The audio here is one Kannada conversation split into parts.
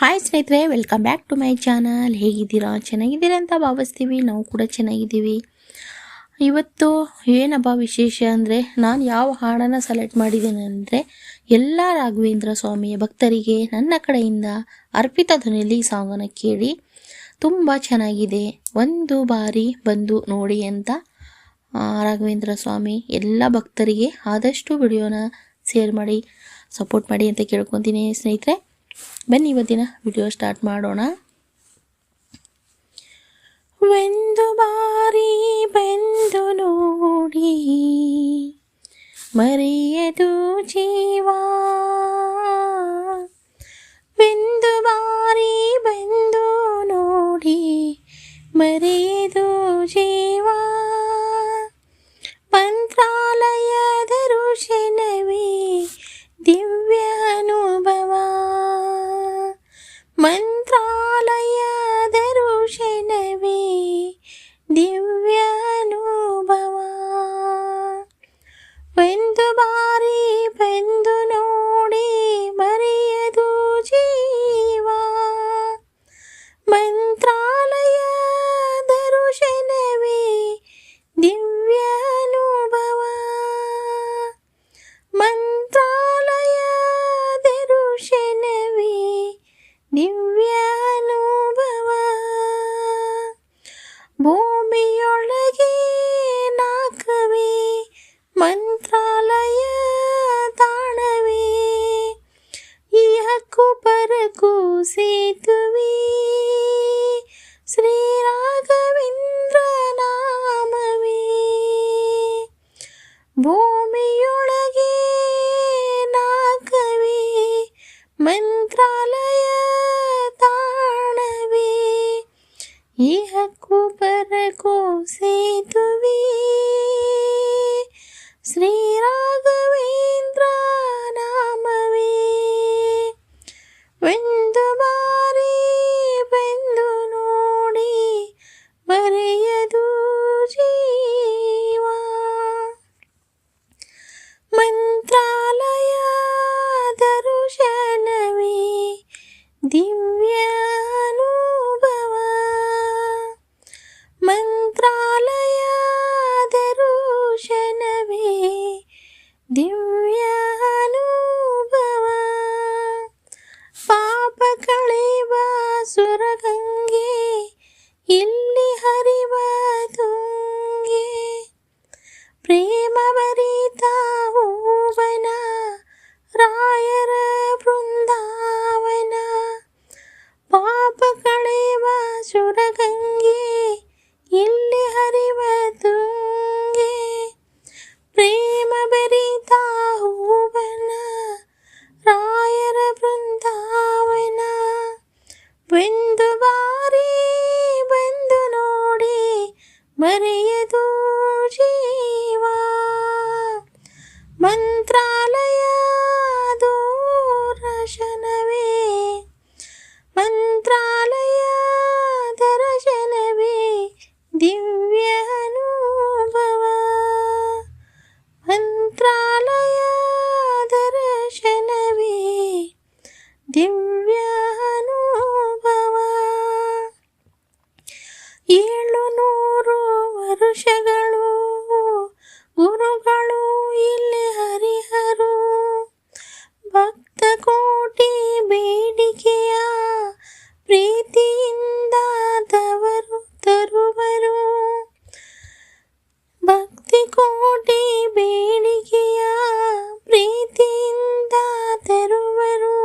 ಹಾಯ್ ಸ್ನೇಹಿತರೆ, welcome back to my channel. ಹೇಗಿದ್ದೀರಾ? ಚೆನ್ನಾಗಿದ್ದೀರಾ ಅಂತ ಭಾವಿಸ್ತೀವಿ. ನಾವು ಕೂಡ ಚೆನ್ನಾಗಿದ್ದೀವಿ. ಇವತ್ತು ಏನಪ್ಪ ವಿಶೇಷ ಅಂದರೆ, ನಾನು ಯಾವ ಹಾಡನ್ನು ಸೆಲೆಕ್ಟ್ ಮಾಡಿದ್ದೇನೆ ಅಂದರೆ, ಎಲ್ಲ ರಾಘವೇಂದ್ರ ಸ್ವಾಮಿಯ ಭಕ್ತರಿಗೆ ನನ್ನ ಕಡೆಯಿಂದ ಅರ್ಪಿತ ಧ್ವನಿಯಲ್ಲಿ ಈ ಸಾಂಗನ್ನು ಕೇಳಿ. ತುಂಬ ಚೆನ್ನಾಗಿದೆ, ಒಂದು ಬಾರಿ ಬಂದು ನೋಡಿ ಅಂತ ರಾಘವೇಂದ್ರ ಸ್ವಾಮಿ ಎಲ್ಲ ಭಕ್ತರಿಗೆ ಆದಷ್ಟು ವಿಡಿಯೋನ ಶೇರ್ ಮಾಡಿ ಸಪೋರ್ಟ್ ಮಾಡಿ ಅಂತ ಕೇಳ್ಕೊತೀನಿ ಸ್ನೇಹಿತರೆ. ಬನ್ನಿ ಇವತ್ತಿನ ವಿಡಿಯೋ ಸ್ಟಾರ್ಟ್ ಮಾಡೋಣ. ಒಂದು ಬಾರಿ ಬಂದು ನೋಡಿ ಮರೆಯದು ಜೀವ, ಒಂದು ಬಾರಿ ಬಂದು ನೋಡಿ ಮರೆಯದು ಜೀವ, ಮಂತ್ರಾಲಯದ ಋಷನವೇ ದಿವ್ಯ ಅನುಭವ, ಮಂತ್ರಾಲಯದ ಋಷನವೇ ದಿವ್ಯ ಅನುಭವ, ಒಂದು ಬಾರಿ ಬಂದು ನೋಡಿ ಮರೆಯದು ಜೀವ, ಮಂತ್ರಾಲಯದ ಋಷನವೇ ದಿವ್ಯ ಅನುಭವ, ಮಂತ್ರಾಲಯದ ಋಷನವೇ ದಿವ್ಯ ಅನುಭವ, ಭೂಮಿಯೊಳಗೆ ನಾಕವೇ ಮಂತ್ರಾಲಯ ತಾಣವೇ, ಈ ಹಕ್ಕು ಪರಕು ಸೇತುವೆ ಶ್ರೀ ರಾಘವೇಂದ್ರ ನಾಮವೇ, ಭೂಮಿಯೊಳಗೆ ನಾಕವೇ ಮಂತ್ರಾಲಯ ತಾಣವೇ, ಈ ಹಕ್ಕು ಪರಕು ಸೇತುವೆ ಶ್ರೀ ರಾಘವೇಂದ್ರ ನಾಮವೇ, ಒಂದು ಬಾರಿ ಬಂದು ನೋಡಿ ಮರೆಯದು ಜೀವ, ಮಂತ್ರಾಲಯದ ಋಷನವೇ ದಿವ್ಯ ಅನುಭವ, ಮಂತ್ರಾಲಯದ ಋಷನವೇ ದಿವ್ಯ ಅನುಭವ, ಪಾಪ ಕಳೆವ ಸುರಗಂಗೆ ಇಲ್ಲಿ ಹರಿವ ತುಂಗೆ, ಪ್ರೇಮ ಭರಿತ ಹೂವನ ರಾಯರ ಬೃಂದಾವನ, ಪಾಪ ಕಳೆವ ಸುರಗಂಗೆ ಇಲ್ಲಿ ಹರಿವ ತುಂಗೆ, ಪ್ರೇಮ ಭರಿತ ಹೂವನ ರಾಯರ ಬೃಂದಾವನ, ಒಂದು ಬಾರಿ ಬಂದು ನೋಡಿ ಮರೆಯದು ಜೀವ, ಮಂತ್ರಾಲಯದ ಋಷನವೇ ಮಂತ್ರಾಲಯದ ಋಷನವೇ ದಿವ್ಯ ಅನುಭವ, ಮಂತ್ರಾಲಯದ ಋಷನವೇ ದಿವ್ಯ ಅನುಭವ, 700 ವರುಷಗಳು ಗುರುಗಳು ಇಲ್ಲಿ ಹರಿಹರು, ಭಕ್ತ ಕೋಟಿ ಬೇಡಿಕೆಯ ಪ್ರೀತಿಯಿಂದ ತರುವರು, ಭಕ್ತಿ ಕೋಟಿ ಬೇಡಿಕೆಯ ಪ್ರೀತಿಯಿಂದ ತರುವರು,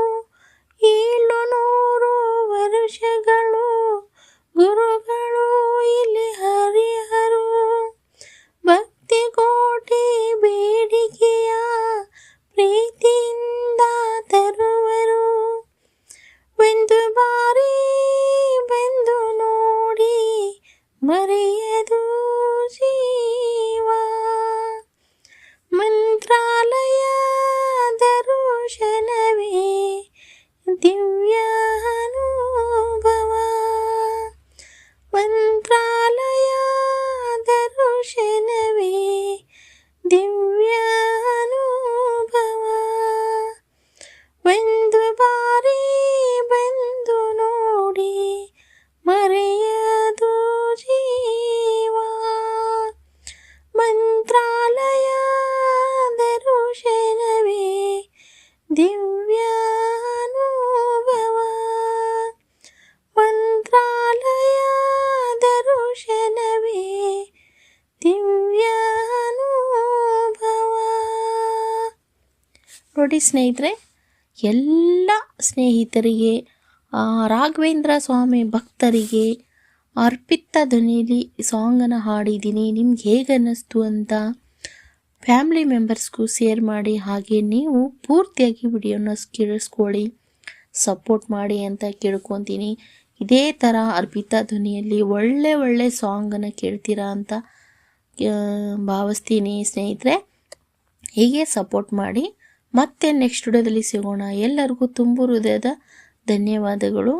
700 ವರುಷಗಳು ಗುರುಗಳು ಇಲ್ಲಿ ಹರಿಹರು, ಭಕ್ತಿ ಕೋಟಿ ಬೇಡಿಕೆಯ ಪ್ರೀತಿಯಿಂದ ತರುವರು, ಒಂದು ಬಾರಿ ಬಂದು ನೋಡಿ ಮರೆಯದು ಜೀವ, ಮಂತ್ರಾಲಯದ ಋಷನವೇ ದಿವ್ಯ ಅನುಭವ, ಮಂತ್ರಾಲಯದ ಋಷನವೇ ದಿವ್ಯ ಅನುಭವ, ಒಂದು ಬಾರಿ ಬಂದು ನೋಡಿ ಸ್ನೇಹಿತರೆ, ಎಲ್ಲ ಸ್ನೇಹಿತರಿಗೆ, ರಾಘವೇಂದ್ರ ಸ್ವಾಮಿ ಭಕ್ತರಿಗೆ ಅರ್ಪಿತ ಧ್ವನಿಯಲ್ಲಿ ಸಾಂಗನ್ನು ಹಾಡಿದ್ದೀನಿ. ನಿಮ್ಗೆ ಹೇಗೆ ಅನ್ನಿಸ್ತು ಅಂತ ಫ್ಯಾಮಿಲಿ ಮೆಂಬರ್ಸ್ಗೂ ಶೇರ್ ಮಾಡಿ. ಹಾಗೆ ನೀವು ಪೂರ್ತಿಯಾಗಿ ವಿಡಿಯೋನ ಕೇಳಿಸ್ಕೊಳ್ಳಿ, ಸಪೋರ್ಟ್ ಮಾಡಿ ಅಂತ ಕೇಳ್ಕೊತೀನಿ. ಇದೇ ಥರ ಅರ್ಪಿತ ಧ್ವನಿಯಲ್ಲಿ ಒಳ್ಳೆ ಸಾಂಗನ್ನು ಕೇಳ್ತೀರಾ ಅಂತ ಭಾವಿಸ್ತೀನಿ ಸ್ನೇಹಿತರೆ. ಹೀಗೆ ಸಪೋರ್ಟ್ ಮಾಡಿ. ಮತ್ತೆ ನೆಕ್ಸ್ಟ್ ವಿಡಿಯೋದಲ್ಲಿ ಸಿಗೋಣ. ಎಲ್ಲರಿಗೂ ತುಂಬು ಹೃದಯದ ಧನ್ಯವಾದಗಳು.